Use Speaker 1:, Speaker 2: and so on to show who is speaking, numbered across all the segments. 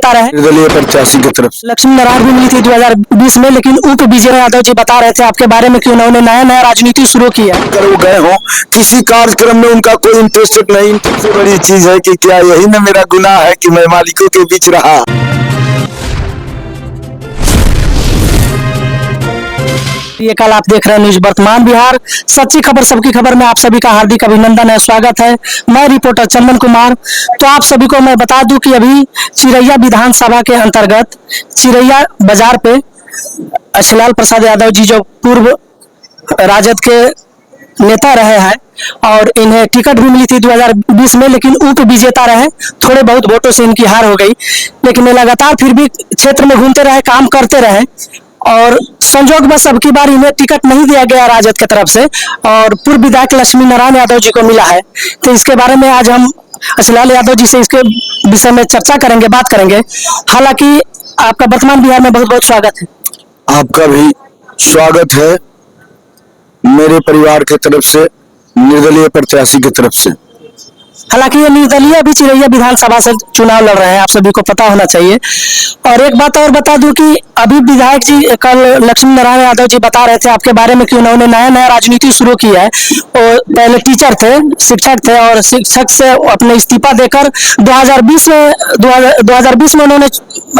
Speaker 1: बता रहे हैं
Speaker 2: निर्दलीय प्रत्याशी की तरफ से।
Speaker 1: लक्ष्मी नारायण भी मिली थी 2020 में, लेकिन उप विजय यादव जी बता रहे थे आपके बारे में कि उन्होंने नया राजनीति शुरू की है।
Speaker 2: अगर वो गए हो किसी कार्यक्रम में, उनका कोई इंटरेस्टेड नहीं। सबसे बड़ी चीज है कि क्या यही न मेरा गुनाह है कि मैं मालिकों के बीच रहा।
Speaker 1: ये कल आप देख रहे हैं न्यूज वर्तमान बिहार, सच्ची खबर सबकी खबर में आप सभी का हार्दिक अभिनंदन है, स्वागत है। मैं रिपोर्टर चंदन कुमार। तो आप सभी को मैं बता दूं कि अभी चिरैया विधानसभा के अंतर्गत चिरैया बाजार पे अछलाल प्रसाद यादव जी, जो पूर्व राजद के नेता रहे हैं और इन्हें टिकट भी मिली थी 2020 में, लेकिन उप विजेता रहे। थोड़े बहुत वोटों से इनकी हार हो गई, लेकिन लगातार फिर भी क्षेत्र में घूमते रहे, काम करते रहे और संजोग बस अब की बार इन्हें टिकट नहीं दिया गया राजद की तरफ से और पूर्व विधायक लक्ष्मी नारायण यादव जी को मिला है। तो इसके बारे में आज हम अछलाल यादव जी से इसके विषय में चर्चा करेंगे, बात करेंगे। हालांकि आपका वर्तमान बिहार में बहुत बहुत स्वागत है।
Speaker 2: आपका भी स्वागत है मेरे परिवार की तरफ से, निर्दलीय प्रत्याशी की तरफ से।
Speaker 1: हालांकि ये निर्दलीय अभी चिरैया विधानसभा से चुनाव लड़ रहे हैं, आप सभी को पता होना चाहिए। और एक बात और बता दूं कि अभी विधायक जी कल लक्ष्मी नारायण यादव जी बता रहे थे आपके बारे में कि उन्होंने नया राजनीति शुरू की है। और पहले टीचर थे, शिक्षक थे और शिक्षक से अपने इस्तीफा देकर 2020 में उन्होंने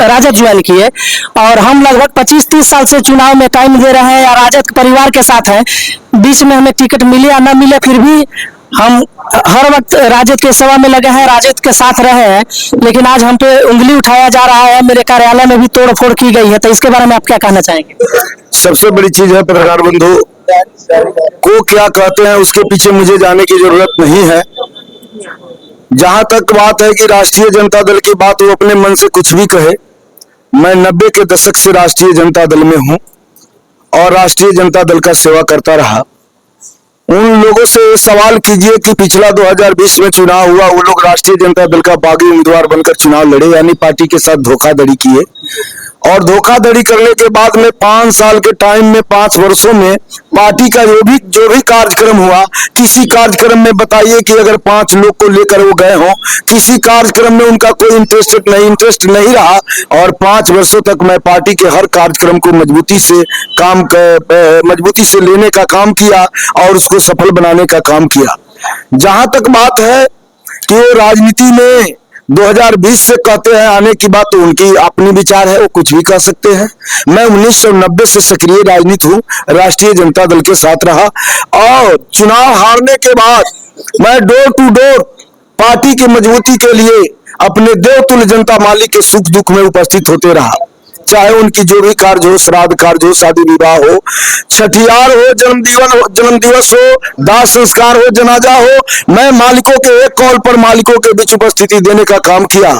Speaker 1: राजद ज्वाइन किए और हम लगभग 25-30 साल से चुनाव में टाइम दे रहे हैं या राजद परिवार के साथ हैं। बीच में हमें टिकट मिले या न मिले, फिर भी हम हर वक्त राजद के सेवा में लगे हैं, राजद के साथ रहे हैं। लेकिन आज हम पे उंगली उठाया जा रहा है, मेरे कार्यालय में भी तोड़ फोड़ की गई है। तो इसके बारे में आप क्या कहना चाहेंगे?
Speaker 2: सबसे बड़ी चीज है पत्रकार बंधु को क्या कहते हैं उसके पीछे मुझे जाने की जरूरत नहीं है। जहां तक बात है कि राष्ट्रीय जनता दल की बात, वो अपने मन से कुछ भी कहे। मैं 90 के दशक से राष्ट्रीय जनता दल में हूं और राष्ट्रीय जनता दल का सेवा करता रहा। उन लोगों से सवाल कीजिए कि पिछला 2020 में चुनाव हुआ, वो लोग राष्ट्रीय जनता दल का बागी उम्मीदवार बनकर चुनाव लड़े, यानी पार्टी के साथ धोखाधड़ी किए। और धोखाधड़ी करने के बाद में 5 साल के टाइम में, 5 वर्षों में पार्टी का जो भी कार्यक्रम हुआ, किसी कार्यक्रम में बताइए कि अगर 5 लोग को लेकर वो गए हों, किसी कार्यक्रम में उनका कोई इंटरेस्ट नहीं रहा। और 5 वर्षों तक मैं पार्टी के हर कार्यक्रम को मजबूती से लेने का काम किया और उसको सफल बनाने का काम किया। जहां तक बात है कि वो राजनीति में 2020 से कहते हैं आने की बात, तो उनकी अपनी विचार है, वो कुछ भी कह सकते हैं। मैं 1990 से सक्रिय राजनीति हूँ, राष्ट्रीय जनता दल के साथ रहा और चुनाव हारने के बाद मैं डोर टू डोर पार्टी की मजबूती के लिए अपने देवतुल्य जनता मालिक के सुख दुख में उपस्थित होते रहा। चाहे उनकी जो भी कार्य हो, श्राद्ध कार्य हो, शादी विवाह हो, छठियार हो, जन्म दिवस हो, दाह संस्कार हो, जनाजा हो, मैं मालिकों के एक कॉल पर मालिकों के बीच उपस्थिति देने का काम किया।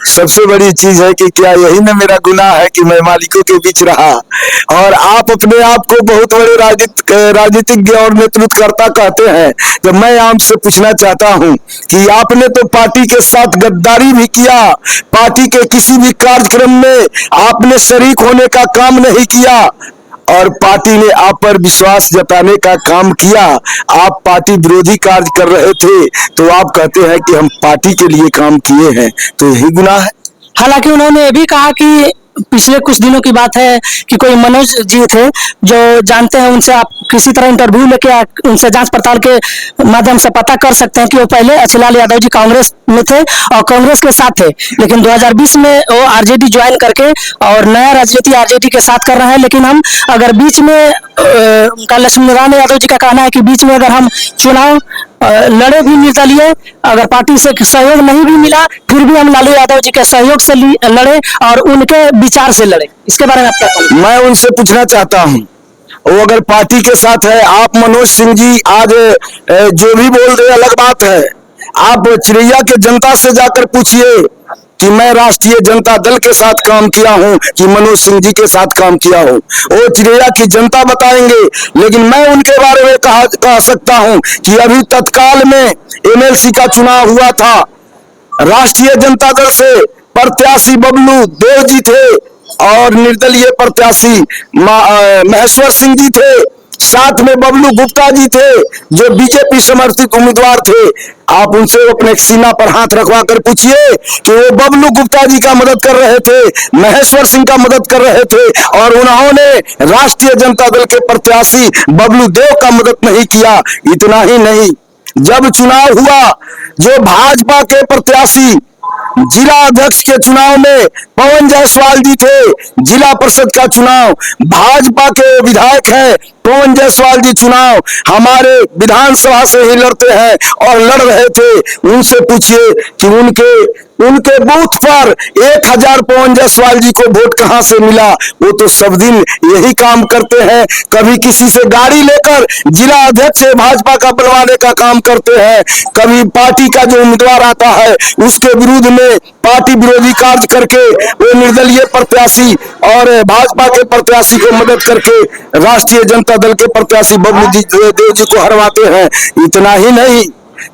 Speaker 2: सबसे बड़ी चीज है कि क्या यही न मेरा गुनाह है कि मैं मालिकों के बीच रहा। और आप अपने आप को बहुत बड़े राजनीतिज्ञ और नेतृत्वकर्ता कहते हैं, तो मैं आपसे पूछना चाहता हूं कि आपने तो पार्टी के साथ गद्दारी भी किया, पार्टी के किसी भी कार्यक्रम में आपने शरीक होने का काम नहीं किया और पार्टी ने आप पर विश्वास जताने का काम किया। आप पार्टी विरोधी कार्य कर रहे थे, तो आप कहते हैं कि हम पार्टी के लिए काम किए हैं, तो यही गुनाह है।
Speaker 1: हालांकि उन्होंने ये भी कहा कि पिछले कुछ दिनों की बात है कि कोई मनोज जी थे जो जानते हैं, उनसे आप किसी तरह इंटरव्यू लेके उनसे जांच पड़ताल के माध्यम से पता कर सकते हैं कि वो पहले अछलाल यादव जी कांग्रेस में थे और कांग्रेस के साथ थे, लेकिन 2020 में वो आरजेडी ज्वाइन करके और नया राजनीति आरजेडी के साथ कर रहे हैं। लेकिन हम अगर बीच में लक्ष्मी नारायण यादव जी का कहना है कि बीच में अगर हम चुनाव लड़े भी निर्दलीय, अगर पार्टी से सहयोग नहीं भी मिला, फिर भी हम लालू यादव जी के सहयोग से लड़े और उनके विचार से लड़े। इसके बारे में आप क्या कहेंगे?
Speaker 2: मैं उनसे पूछना चाहता हूं, वो अगर पार्टी के साथ है, आप मनोज सिंह जी आज जो भी बोल रहे अलग बात है। आप चिरैया के जनता से जाकर पूछिए कि मैं राष्ट्रीय जनता दल के साथ काम किया हूं कि मनोज सिंह जी के साथ काम किया हूं, वो चिरैया की जनता बताएंगे। लेकिन मैं उनके बारे में कह सकता हूं कि अभी तत्काल में एमएलसी का चुनाव हुआ था, राष्ट्रीय जनता दल से प्रत्याशी बबलू देव जी थे और निर्दलीय प्रत्याशी महेश्वर सिंह जी थे। साथ में बबलू गुप्ता जी थे जो बीजेपी समर्थित उम्मीदवार थे। आप उनसे अपने सीना पर हाथ रखवा कर पूछिए कि वो बबलू गुप्ता जी का मदद कर रहे थे, महेश्वर सिंह का मदद कर रहे थे, और उन्होंने राष्ट्रीय जनता दल के प्रत्याशी बबलू देव का मदद नहीं किया। इतना ही नहीं, जब चुनाव हुआ, जो भाजपा के प्रत्याशी जिला अध्यक्ष के चुनाव में पवन जायसवाल जी थे, जिला परिषद का चुनाव भाजपा के विधायक हैं पवन जायसवाल जी, चुनाव हमारे विधानसभा से ही लड़ते हैं और लड़ रहे थे। उनसे पूछिए कि उनके बूथ पर 1000 पवन जायसवाल जी को वोट कहां से मिला। वो तो सब दिन यही काम करते हैं, कभी किसी से गाड़ी लेकर जिला अध्यक्ष से भाजपा का बनवाने का काम करते हैं, कभी पार्टी का जो उम्मीदवार आता है उसके विरुद्ध में पार्टी विरोधी कार्य करके वो निर्दलीय प्रत्याशी और भाजपा के प्रत्याशी को मदद करके राष्ट्रीय जनता दल के प्रत्याशी बबलू देव जी को हरवाते हैं। इतना ही नहीं,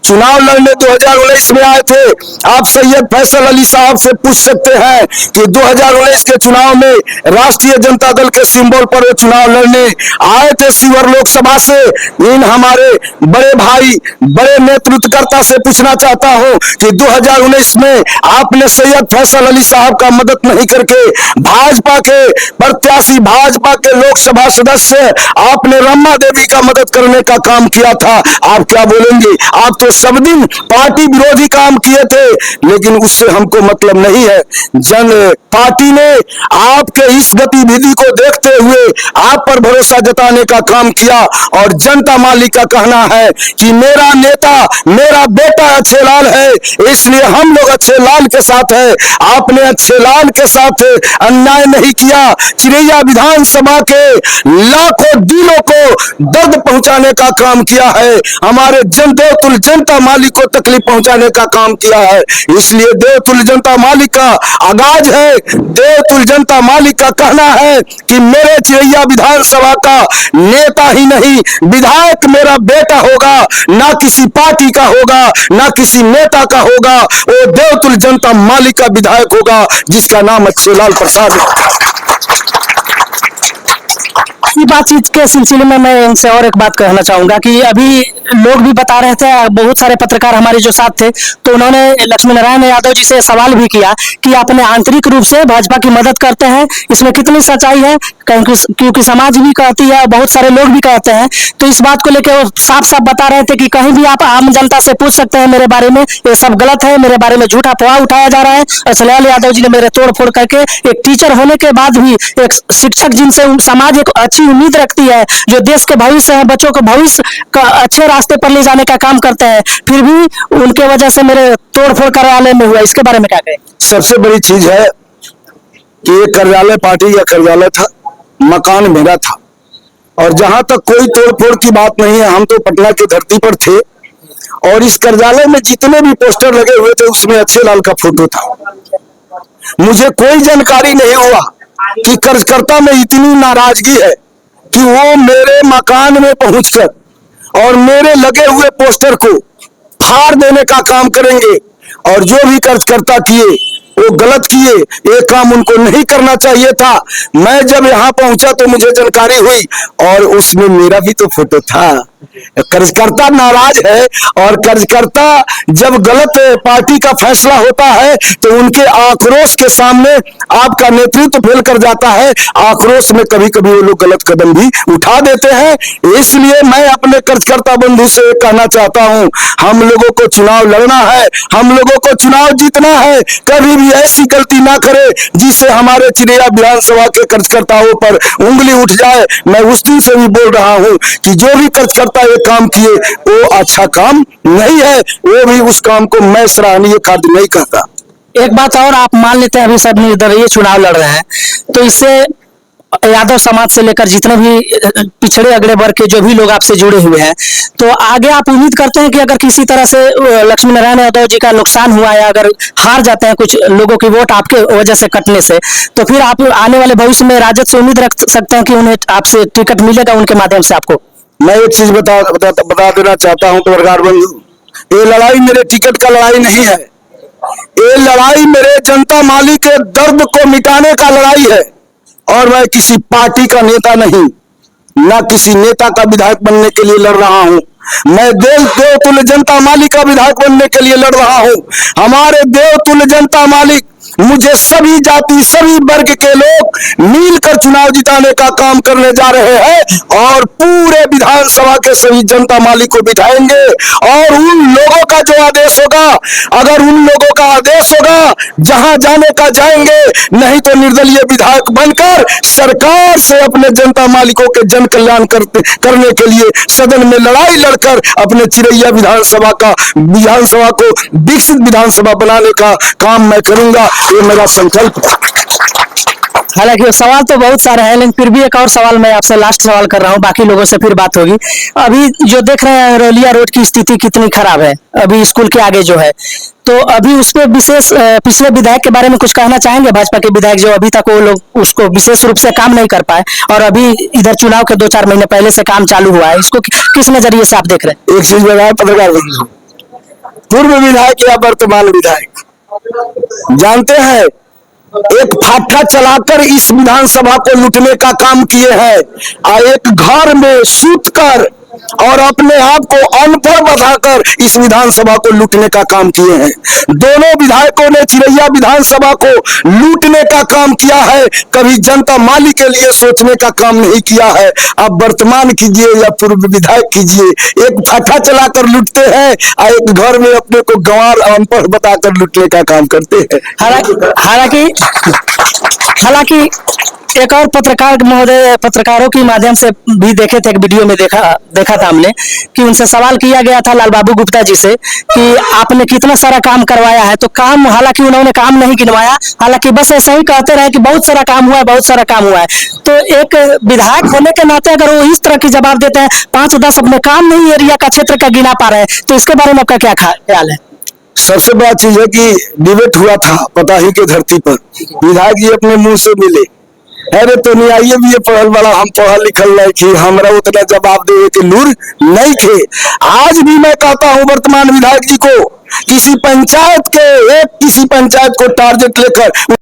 Speaker 2: चुनाव लड़ने 2019 में आए थे। आप सैयद फैसल अली साहब से पूछ सकते हैं कि 2019 के चुनाव में राष्ट्रीय जनता दल के सिंबल पर वो चुनाव लड़ने आए थे शिवहर लोकसभा से। इन हमारे बड़े भाई, बड़े नेतृत्वकर्ता से पूछना चाहता हूं कि 2019 में आपने सैयद फैसल अली साहब का मदद नहीं करके भाजपा के प्रत्याशी, भाजपा के लोकसभा सदस्य आपने रमा देवी का मदद करने का काम किया था। आप क्या बोलेंगे? आप तो सब दिन पार्टी विरोधी काम किए थे, लेकिन उससे हमको मतलब नहीं है। जन पार्टी ने आपके इस गतिविधि को देखते हुए आप पर भरोसा जताने का काम किया, और जनता मालिक का कहना है कि मेरा नेता, मेरा बेटा अच्छे लाल है, इसलिए हम लोग अच्छे लाल के साथ है। आपने अच्छे लाल के साथ अन्याय नहीं किया। चिरैया विधानसभा के लाखों दिलों को दर्द पहुंचाने का काम किया है, हमारे देवतुल्य जनता मालिक को तकलीफ पहुंचाने का काम किया है। इसलिए देवतुल्य जनता मालिक का आगाज है, देवतुल्य जनता मालिक का कहना है कि मेरे चिरैया विधानसभा का नेता ही नहीं, विधायक मेरा बेटा होगा, ना किसी पार्टी का होगा, ना किसी नेता का होगा, वो देवतुल्य जनता मालिक का विधायक होगा जिसका नाम अच्छे लाल प्रसाद है।
Speaker 1: इसी बातचीत के सिलसिले में मैं इनसे और एक बात कहना चाहूंगा कि अभी लोग भी बता रहे थे, बहुत सारे पत्रकार हमारे जो साथ थे, तो उन्होंने लक्ष्मी नारायण यादव जी से सवाल भी किया कि अपने आंतरिक रूप से भाजपा की मदद करते हैं, इसमें कितनी सच्चाई है, क्योंकि समाज भी कहती है, बहुत सारे लोग भी कहते हैं। तो इस बात को लेकर वो साफ साफ बता रहे थे कि कहीं भी आप आम जनता से पूछ सकते हैं मेरे बारे में, ये सब गलत है, मेरे बारे में झूठा अफवाह उठाया जा रहा है। लक्ष्मीलाल यादव जी ने मेरे तोड़ फोड़ करके, एक टीचर होने के बाद भी, एक शिक्षक जिनसे समाज एक अच्छी उम्मीद रखती है, जो देश के भविष्य है, बच्चों के भविष्य का अच्छे रास्ते पर ले जाने का काम करते हैं, फिर भी उनके वजह से मेरे तोड़फोड़ कार्यालय में हुआ। इसके बारे में क्या कहें?
Speaker 2: सबसे बड़ी चीज है कि ये कार्यालय पार्टी का कार्यालय था, मकान मेरा था, और जहां तक कोई तोड़फोड़ की बात नहीं है, हम तो पटना की धरती पर थे, और इस कार्यालय में जितने भी पोस्टर लगे हुए थे उसमें अच्छे लाल का फोटो था। मुझे कोई जानकारी नहीं हुआ कि कार्यकर्ता में इतनी नाराजगी है कि वो मेरे मकान में पहुंचकर और मेरे लगे हुए पोस्टर को फाड़ देने का काम करेंगे, और जो भी कार्यकर्ता किए वो गलत किए, ये काम उनको नहीं करना चाहिए था। मैं जब यहाँ पहुंचा तो मुझे जानकारी हुई, और उसमें मेरा भी तो फोटो था। कार्यकर्ता नाराज है, और कार्यकर्ता जब गलत पार्टी का फैसला होता है तो उनके आक्रोश के सामने आपका नेतृत्व फेल कर जाता है। आक्रोश में कभी कभी वो लोग गलत कदम भी उठा देते हैं। इसलिए मैं अपने कार्यकर्ता बंधु से कहना चाहता हूं, हम लोगों को चुनाव लड़ना है, हम लोगों को चुनाव जीतना है। कभी भी ऐसी गलती ना करे जिससे हमारे चिरैया विधानसभा के कार्यकर्ताओं पर उंगली उठ जाए। मैं उस दिन से भी बोल रहा हूं कि जो भी कार्यकर्ता ये काम किए वो अच्छा काम नहीं है, वो भी उस काम को मैं सराहनीय कार्य नहीं कहता।
Speaker 1: एक बात और, आप मान लेते हैं अभी सब निर्दलीय चुनाव लड़ रहे हैं, तो इससे यादव समाज से लेकर जितने भी पिछड़े अगड़े वर्ग के जो भी लोग आपसे जुड़े हुए हैं, तो आगे आप उम्मीद करते हैं कि अगर किसी तरह से लक्ष्मी नारायण यादव जी का नुकसान हुआ है, अगर हार जाते हैं कुछ लोगों की वोट आपके वजह से कटने से, तो फिर आप आने वाले भविष्य में राजद से उम्मीद रख सकते हैं कि उन्हें आपसे टिकट मिलेगा उनके माध्यम से आपको?
Speaker 2: मैं एक चीज बता देना चाहता हूं पत्रकार बंधु, ये लड़ाई मेरे टिकट का लड़ाई नहीं है, ये लड़ाई मेरे जनता मालिक के दर्द को मिटाने का लड़ाई है, और मैं किसी पार्टी का नेता नहीं, न किसी नेता का विधायक बनने के लिए लड़ रहा हूं। मैं देवतुल्य जनता मालिक का विधायक बनने के लिए लड़ रहा हूं। हमारे देवतुल्य जनता मालिक मुझे सभी जाति सभी वर्ग के लोग मिलकर चुनाव जिताने का काम करने जा रहे हैं और पूरे विधानसभा के सभी जनता मालिक को बिठाएंगे। और उन लोगों का जो आदेश होगा, अगर उन लोगों का आदेश होगा जहां जाने का जाएंगे, नहीं तो निर्दलीय विधायक बनकर सरकार से अपने जनता मालिकों के जन कल्याण करने के लिए सदन में लड़ाई लड़कर अपने चिरैया विधानसभा को विकसित विधानसभा बनाने का काम मैं करूंगा। ये मेरा संकल्प है।
Speaker 1: हालांकि सवाल तो बहुत सारे हैं, लेकिन फिर भी एक और सवाल मैं आपसे लास्ट सवाल कर रहा हूं, बाकी लोगों से फिर बात होगी। अभी जो देख रहे हैं रौलिया रोड की स्थिति कितनी खराब है, अभी स्कूल के आगे जो है, तो अभी उसमें विशेष पिछले विधायक के बारे में कुछ कहना चाहेंगे? भाजपा के विधायक जो अभी तक वो लोग उसको विशेष रूप से काम नहीं कर पाए और अभी इधर चुनाव के 2-4 महीने पहले से काम चालू हुआ है, इसको किस नजरिए से आप देख रहे हैं?
Speaker 2: एक चीज बताया पत्रकार, पूर्व विधायक या वर्तमान विधायक जानते हैं, एक फाठा चलाकर इस विधानसभा को लूटने का काम किए हैं और एक घर में सूतकर और अपने आप को अनपढ़ बताकर इस विधानसभा को लूटने का काम किए हैं। दोनों विधायकों ने चिरैया विधानसभा को लूटने का काम किया है, कभी जनता माली के लिए सोचने का काम नहीं किया है। आप वर्तमान कीजिए या पूर्व विधायक कीजिए, एक फाठा चलाकर लूटते हैं और एक घर में अपने को गंवार अनपढ़ बताकर लूटने का काम करते हैं।
Speaker 1: हालांकि एक और पत्रकार महोदय, पत्रकारों के माध्यम से भी देखे थे, एक वीडियो में देखा था हमने कि उनसे सवाल किया गया था लाल बाबू गुप्ता जी से कि आपने कितना सारा काम करवाया है, तो काम, हालांकि उन्होंने काम नहीं गिनवाया, हालांकि बस ऐसा ही कहते रहे कि बहुत सारा काम हुआ है, बहुत सारा काम हुआ है। तो एक विधायक होने के नाते अगर वो इस तरह की जवाब देते हैं, 5-10 अपने काम नहीं एरिया का क्षेत्र का गिना पा रहे हैं, तो इसके बारे में आपका क्या ख्याल है?
Speaker 2: सबसे बड़ा चीज है कि डिबेट हुआ था पताही के धरती पर, विधायक जी अपने मुंह से मिले, अरे तो नहीं आइए भी ये पढ़ल वाला, हम पढ़ल लिखल नहीं कि हमरा उतना जवाब देवे के लूर नहीं थे। आज भी मैं कहता हूं वर्तमान विधायक जी को, किसी पंचायत को टारगेट लेकर